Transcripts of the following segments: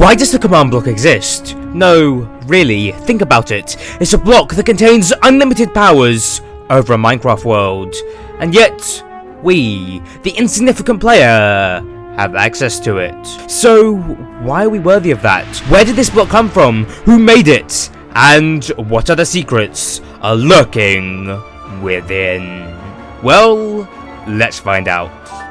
Why does the command block exist? No, really, think about it. It's a block that contains unlimited powers over a Minecraft world. And yet, we, the insignificant player, have access to it. So, why are we worthy of that? Where did this block come from? Who made it? And what other secrets are lurking within? Well, let's find out.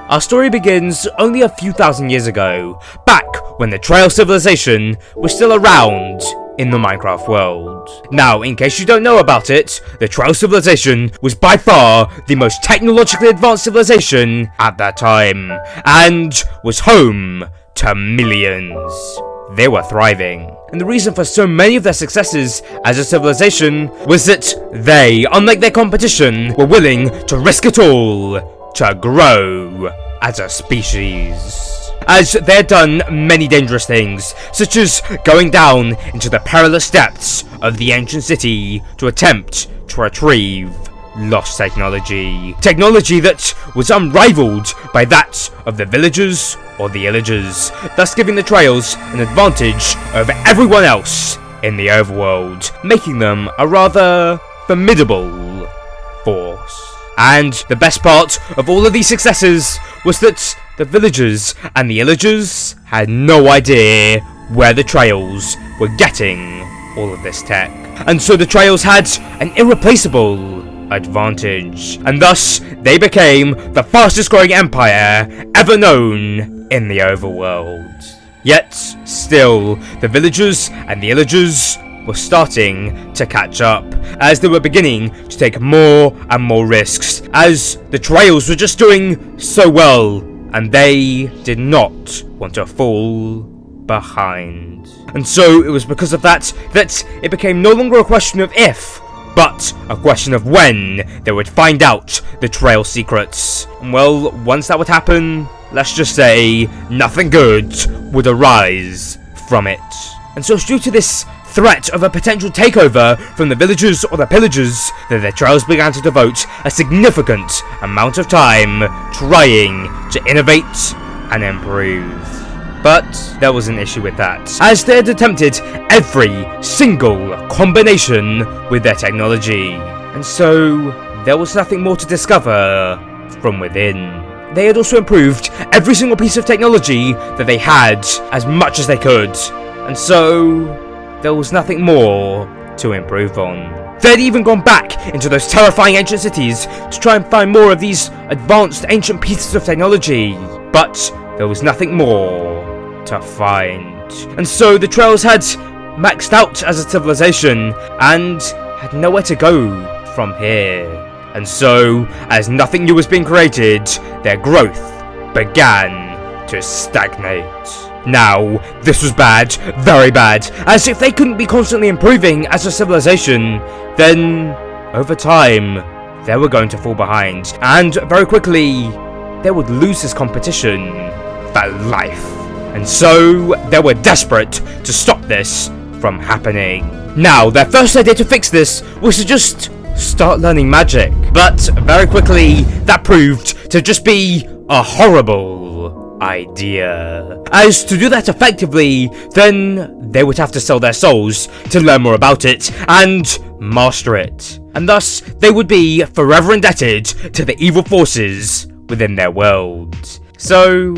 Our story begins only a few thousand years ago, back when the Trail civilization was still around in the Minecraft world. Now, in case you don't know about it, the Trail civilization was by far the most technologically advanced civilization at that time, and was home to millions. They were thriving. And the reason for so many of their successes as a civilization was that they, unlike their competition, were willing to risk it all to grow as a species. As they had done many dangerous things, such as going down into the perilous depths of the ancient city to attempt to retrieve lost technology. Technology that was unrivaled by that of the villagers or the illagers, thus giving the Trails an advantage over everyone else in the overworld, making them a rather formidable force. And the best part of all of these successes was that the villagers and the illagers had no idea where the Trails were getting all of this tech. And so the Trails had an irreplaceable advantage, and thus they became the fastest growing empire ever known in the overworld. Yet, still, the villagers and the illagers were starting to catch up, as they were beginning to take more and more risks, as the Trails were just doing so well, and they did not want to fall behind. And so it was because of that it became no longer a question of if, but a question of when they would find out the Trail secrets. And well, once that would happen, let's just say nothing good would arise from it. And so it's due to this threat of a potential takeover from the villagers or the pillagers that the Trails began to devote a significant amount of time trying to innovate and improve. But there was an issue with that, as they had attempted every single combination with their technology, and so there was nothing more to discover from within. They had also improved every single piece of technology that they had as much as they could, and so there was nothing more to improve on. They'd even gone back into those terrifying ancient cities to try and find more of these advanced ancient pieces of technology, but there was nothing more to find. And so the Trails had maxed out as a civilization and had nowhere to go from here. And so, as nothing new was being created, their growth began to stagnate. Now, this was bad, very bad, as if they couldn't be constantly improving as a civilization, then, over time, they were going to fall behind, and very quickly, they would lose this competition for life. And so, they were desperate to stop this from happening. Now, their first idea to fix this was to just start learning magic, but very quickly, that proved to just be a horrible idea. As to do that effectively, then they would have to sell their souls to learn more about it and master it, and thus they would be forever indebted to the evil forces within their world. So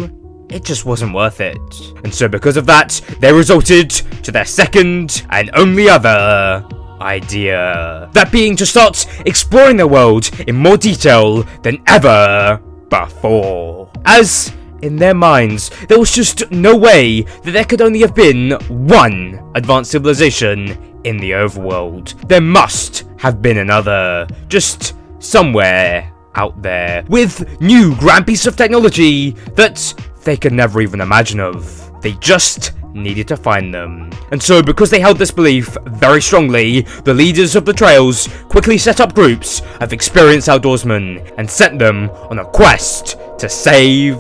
it just wasn't worth it. And so because of that, they resorted to their second and only other idea, that being to start exploring their world in more detail than ever before. As in their minds, there was just no way that there could only have been one advanced civilization in the overworld. There must have been another, just somewhere out there, with new grand pieces of technology that they could never even imagine of. They just needed to find them. And so, because they held this belief very strongly, the leaders of the Trails quickly set up groups of experienced outdoorsmen and sent them on a quest to save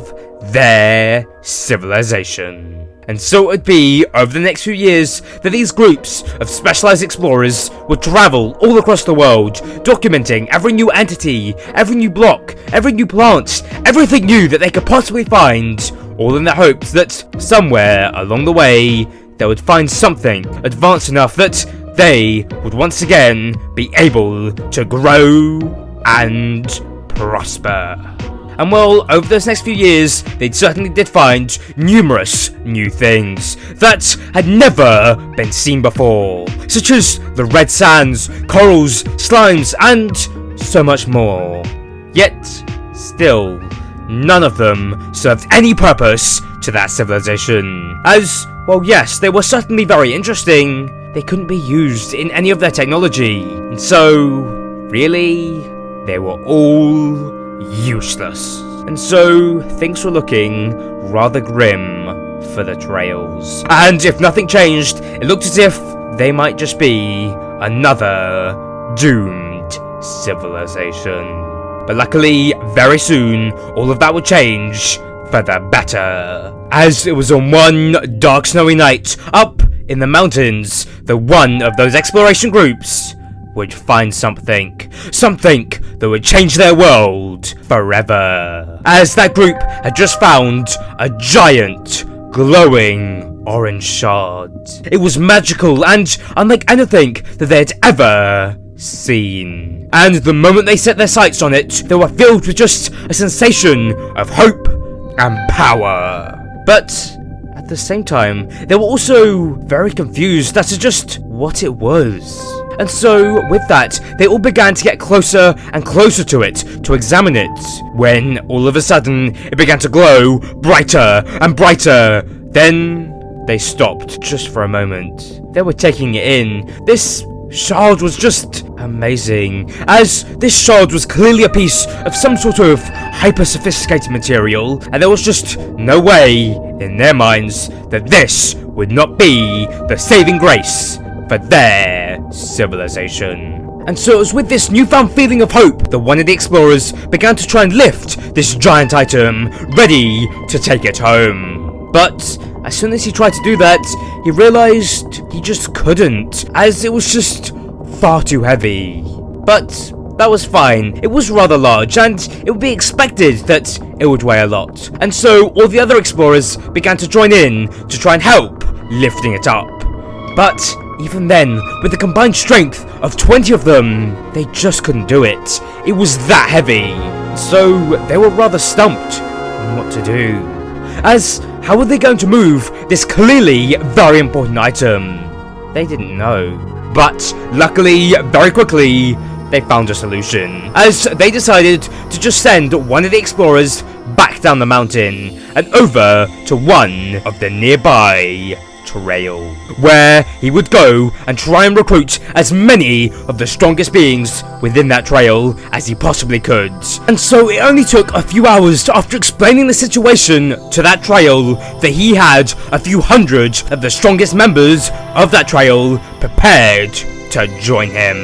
their civilization. And so it would be, over the next few years, that these groups of specialized explorers would travel all across the world, documenting every new entity, every new block, every new plant, everything new that they could possibly find, all in the hopes that somewhere along the way, they would find something advanced enough that they would once again be able to grow and prosper. And well, over those next few years, they certainly did find numerous new things that had never been seen before, such as the red sands, corals, slimes, and so much more. Yet, still, none of them served any purpose to that civilization. As, well, yes, they were certainly very interesting, they couldn't be used in any of their technology. And so, really, they were all useless. And so, things were looking rather grim for the Trails. And if nothing changed, it looked as if they might just be another doomed civilization. But luckily, very soon, all of that would change for the better. As it was on one dark snowy night, up in the mountains, that one of those exploration groups would find something that would change their world forever. As that group had just found a giant, glowing orange shard. It was magical and unlike anything that they had ever seen. And the moment they set their sights on it, they were filled with just a sensation of hope and power. But at the same time, they were also very confused as to just what it was. And so, with that, they all began to get closer and closer to it, to examine it, when, all of a sudden, it began to glow brighter and brighter. Then, they stopped, just for a moment. They were taking it in. This shard was just amazing, as this shard was clearly a piece of some sort of hyper-sophisticated material, and there was just no way, in their minds, that this would not be the saving grace for their civilization. And so it was with this newfound feeling of hope that one of the explorers began to try and lift this giant item, ready to take it home. But as soon as he tried to do that, he realized he just couldn't, as it was just far too heavy. But that was fine. It was rather large, and it would be expected that it would weigh a lot. And so all the other explorers began to join in to try and help lifting it up. But even then, with the combined strength of 20 of them, they just couldn't do it. It was that heavy. So they were rather stumped on what to do. As, how were they going to move this clearly very important item? They didn't know. But luckily, very quickly, they found a solution. As they decided to just send one of the explorers back down the mountain and over to one of the nearby trail, where he would go and try and recruit as many of the strongest beings within that trail as he possibly could. And so it only took a few hours after explaining the situation to that trail that he had a few hundred of the strongest members of that trail prepared to join him.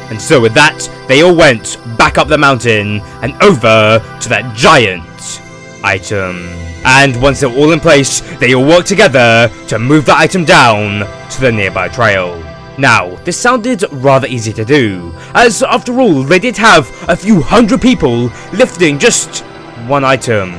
And so with that, they all went back up the mountain and over to that giant item. And once they're all in place, they all work together to move the item down to the nearby trail. Now, this sounded rather easy to do, as after all, they did have a few hundred people lifting just one item.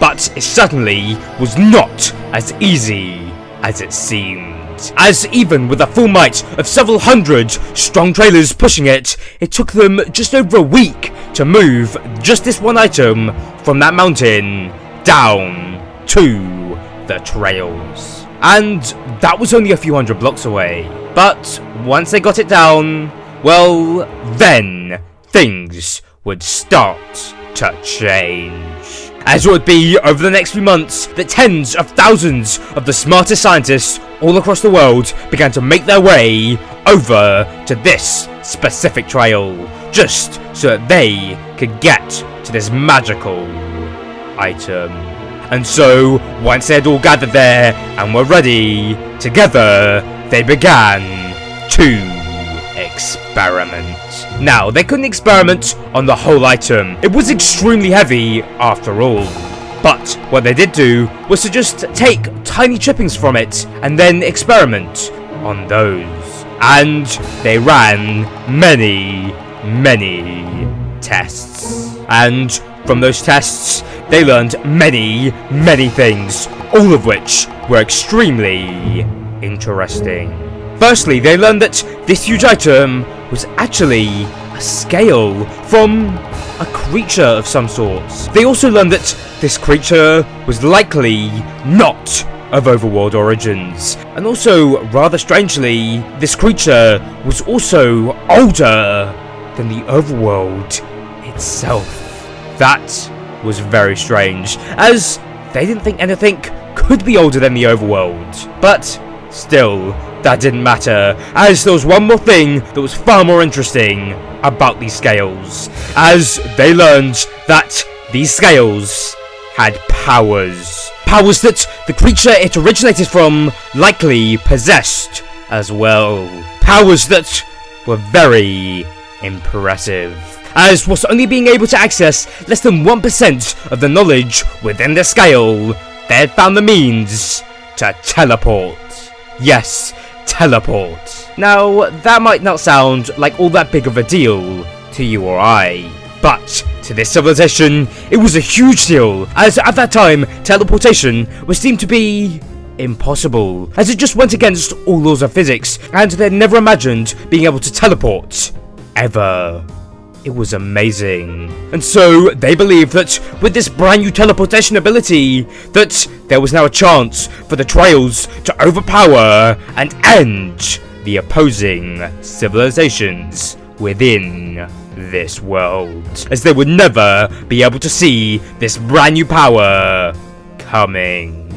But it certainly was not as easy as it seemed. As even with the full might of several hundred strong trailers pushing it, it took them just over a week to move just this one item from that mountain down to the trails. And that was only a few hundred blocks away. But once they got it down, well, then things would start to change. As it would be over the next few months that tens of thousands of the smartest scientists all across the world began to make their way over to this specific trail, just so that they could get to this magical item. And so, once they had all gathered there and were ready, together they began to experiment. Now, they couldn't experiment on the whole item. It was extremely heavy after all. But what they did do was to just take tiny chippings from it and then experiment on those. And they ran many tests. And from those tests, they learned many things, all of which were extremely interesting. Firstly, they learned that this huge item was actually a scale from a creature of some sorts. They also learned that this creature was likely not of overworld origins. And also, rather strangely, this creature was also older than the overworld itself. That was very strange, as they didn't think anything could be older than the overworld. But still, that didn't matter, as there was one more thing that was far more interesting about these scales, as they learned that these scales had powers. Powers that the creature it originated from likely possessed as well. Powers that were very impressive, as was only being able to access less than 1% of the knowledge within the scale, they had found the means to teleport. Yes, teleport. Now, that might not sound like all that big of a deal to you or I, but to this civilization, it was a huge deal, as at that time, teleportation was deemed to be impossible, as it just went against all laws of physics, and they'd never imagined being able to teleport, ever. It was amazing. And so, they believed that with this brand new teleportation ability, that there was now a chance for the Trails to overpower and end the opposing civilizations within this world, as they would never be able to see this brand new power coming.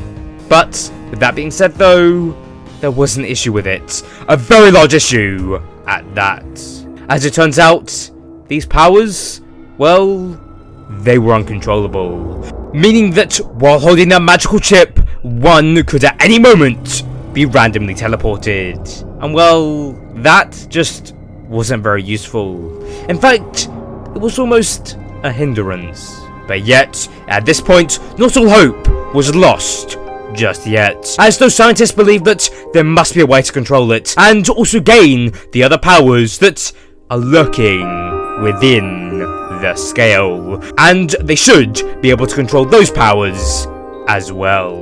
But, with that being said though, there was an issue with it. A very large issue at that. As it turns out, these powers, well, they were uncontrollable. Meaning that while holding that magical chip, one could at any moment be randomly teleported. And well, that just wasn't very useful. In fact, it was almost a hindrance. But yet, at this point, not all hope was lost just yet, as those scientists believed that there must be a way to control it, and also gain the other powers that are lurking within the scale, and they should be able to control those powers as well.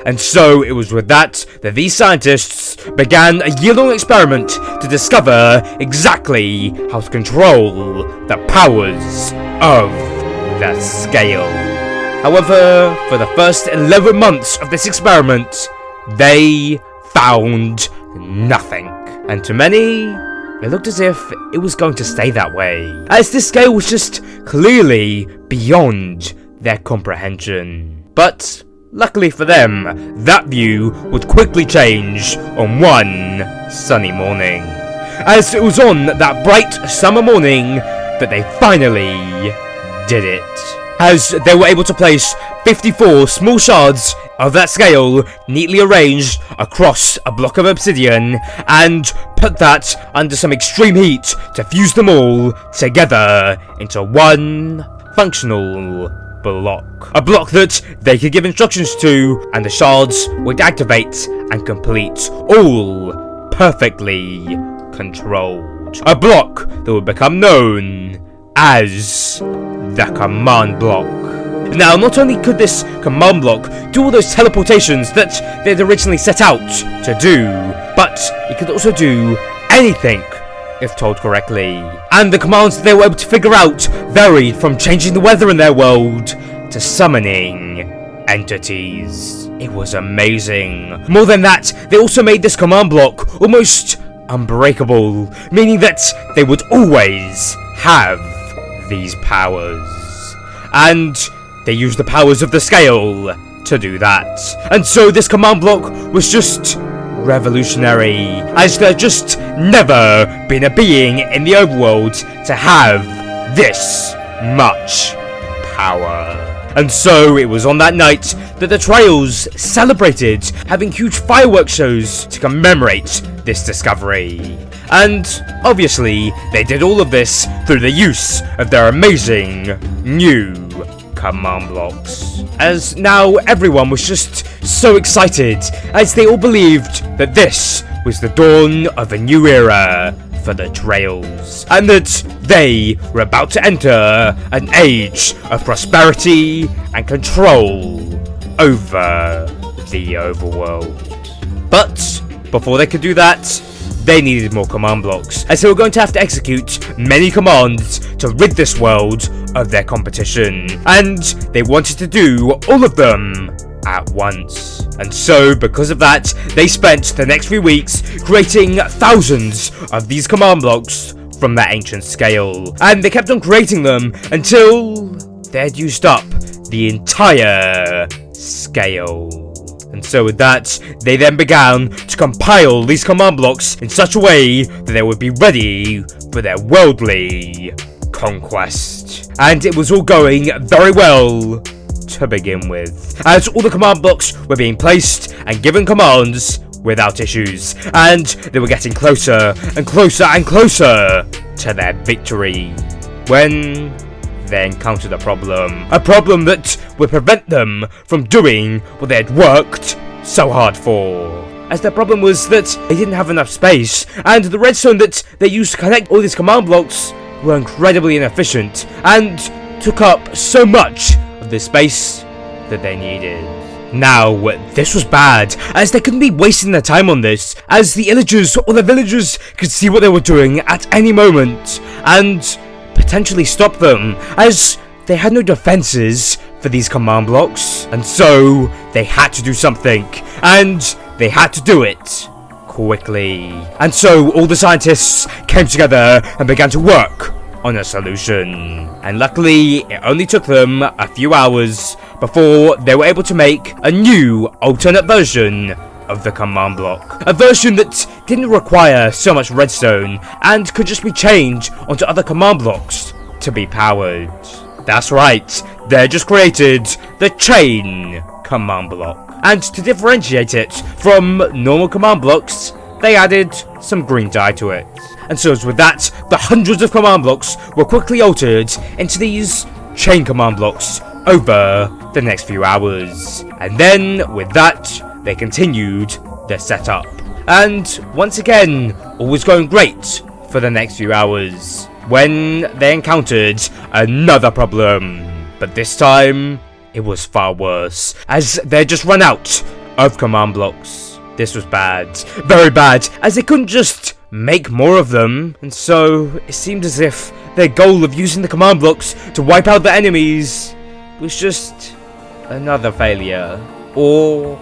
And so it was with that these scientists began a year-long experiment to discover exactly how to control the powers of the scale. However, for the first 11 months of this experiment, they found nothing. And to many, it looked as if it was going to stay that way, as this scale was just clearly beyond their comprehension. But luckily for them, that view would quickly change on one sunny morning, as it was on that bright summer morning that they finally did it, as they were able to place 54 small shards of that scale neatly arranged across a block of obsidian, and put that under some extreme heat to fuse them all together into one functional block. A block that they could give instructions to, and the shards would activate and complete, all perfectly controlled. A block that would become known as the command block. Now, not only could this command block do all those teleportations that they'd originally set out to do, but it could also do anything if told correctly. And the commands they were able to figure out varied from changing the weather in their world to summoning entities. It was amazing. More than that, they also made this command block almost unbreakable, meaning that they would always have these powers. And they used the powers of the scale to do that. And so this command block was just revolutionary, as there just never been a being in the overworld to have this much power. And so it was on that night that the Trails celebrated, having huge fireworks shows to commemorate this discovery. And obviously they did all of this through the use of their amazing new command blocks, as now everyone was just so excited, as they all believed that this was the dawn of a new era for the Trails, and that they were about to enter an age of prosperity and control over the overworld. But before they could do that, they needed more command blocks, as they were going to have to execute many commands to rid this world of their competition, and they wanted to do all of them at once. And so, because of that, they spent the next few weeks creating thousands of these command blocks from that ancient scale, and they kept on creating them until they had used up the entire scale. And so with that, they then began to compile these command blocks in such a way that they would be ready for their worldly conquest. And it was all going very well to begin with, as all the command blocks were being placed and given commands without issues, and they were getting closer and closer and closer to their victory, when they encountered a problem that would prevent them from doing what they had worked so hard for. As their problem was that they didn't have enough space, and the redstone that they used to connect all these command blocks were incredibly inefficient and took up so much of the space that they needed. Now, this was bad, as they couldn't be wasting their time on this, as the illagers or the villagers could see what they were doing at any moment, and potentially stop them, as they had no defenses for these command blocks, and so they had to do something, and they had to do it quickly. And so all the scientists came together and began to work on a solution, and luckily it only took them a few hours before they were able to make a new alternate version of the command block, a version that didn't require so much redstone and could just be changed onto other command blocks to be powered. That's right, they just created the chain command block, and to differentiate it from normal command blocks, they added some green dye to it. And so as with that, the hundreds of command blocks were quickly altered into these chain command blocks over the next few hours. And then, with that, they continued their setup. And once again, all was going great for the next few hours, when they encountered another problem. But this time, it was far worse, as they had just run out of command blocks. This was bad, very bad, as they couldn't just make more of them, and so it seemed as if their goal of using the command blocks to wipe out the enemies was just another failure. Or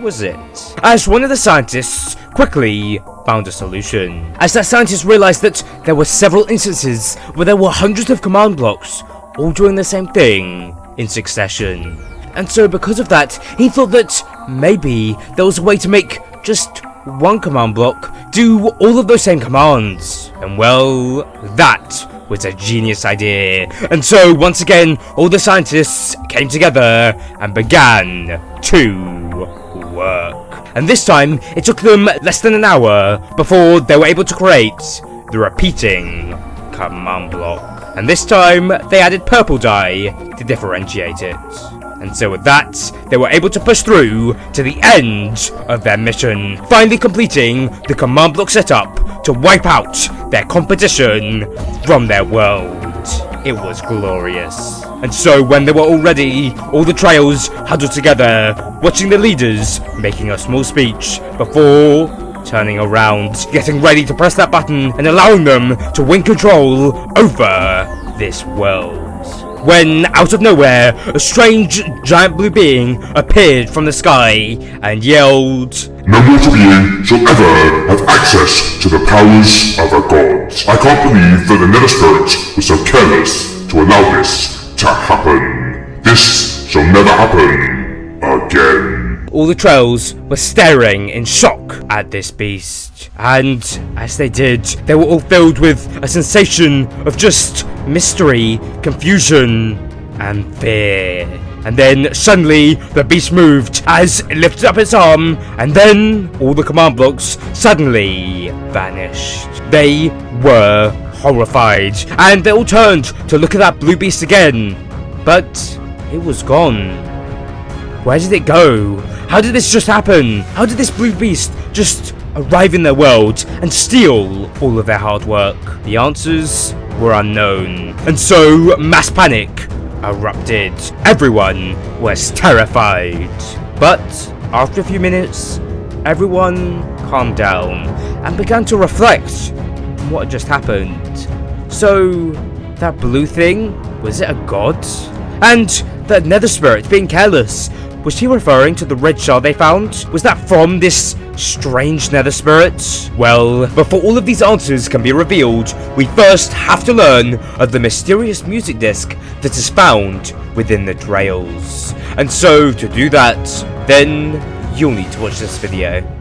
was it? As one of the scientists quickly found a solution, as that scientist realized that there were several instances where there were hundreds of command blocks all doing the same thing in succession. And so because of that, he thought that maybe there was a way to make just one command block do all of those same commands. And well, that was a genius idea. And so once again, all the scientists came together and began to work. And this time, it took them less than an hour before they were able to create the repeating command block. And this time, they added purple dye to differentiate it. And so with that, they were able to push through to the end of their mission, finally completing the command block setup to wipe out their competition from their world. It was glorious. And so when they were all ready, all the trails huddled together, watching the leaders making a small speech before turning around, getting ready to press that button and allowing them to win control over this world. When, out of nowhere, a strange giant blue being appeared from the sky and yelled, "No mortal being shall ever have access to the powers of a god. I can't believe that the Nether Spirit was so careless to allow this to happen. This shall never happen again." All the trolls were staring in shock at this beast, and as they did, they were all filled with a sensation of just mystery, confusion, and fear. And then suddenly the beast moved as it lifted up its arm, and then all the command blocks suddenly vanished. They were horrified, and they all turned to look at that blue beast again, but it was gone. Where did it go? How did this just happen? How did this blue beast just arrive in their world and steal all of their hard work? The answers were unknown, and so mass panic erupted. Everyone was terrified. But after a few minutes, everyone calmed down and began to reflect on what had just happened. So, that blue thing, was it a god? And that nether spirit being careless, was he referring to the red shard they found? Was that from this strange nether spirit? Well, before all of these answers can be revealed, we first have to learn of the mysterious music disc that is found within the trails. And so, to do that, then you'll need to watch this video.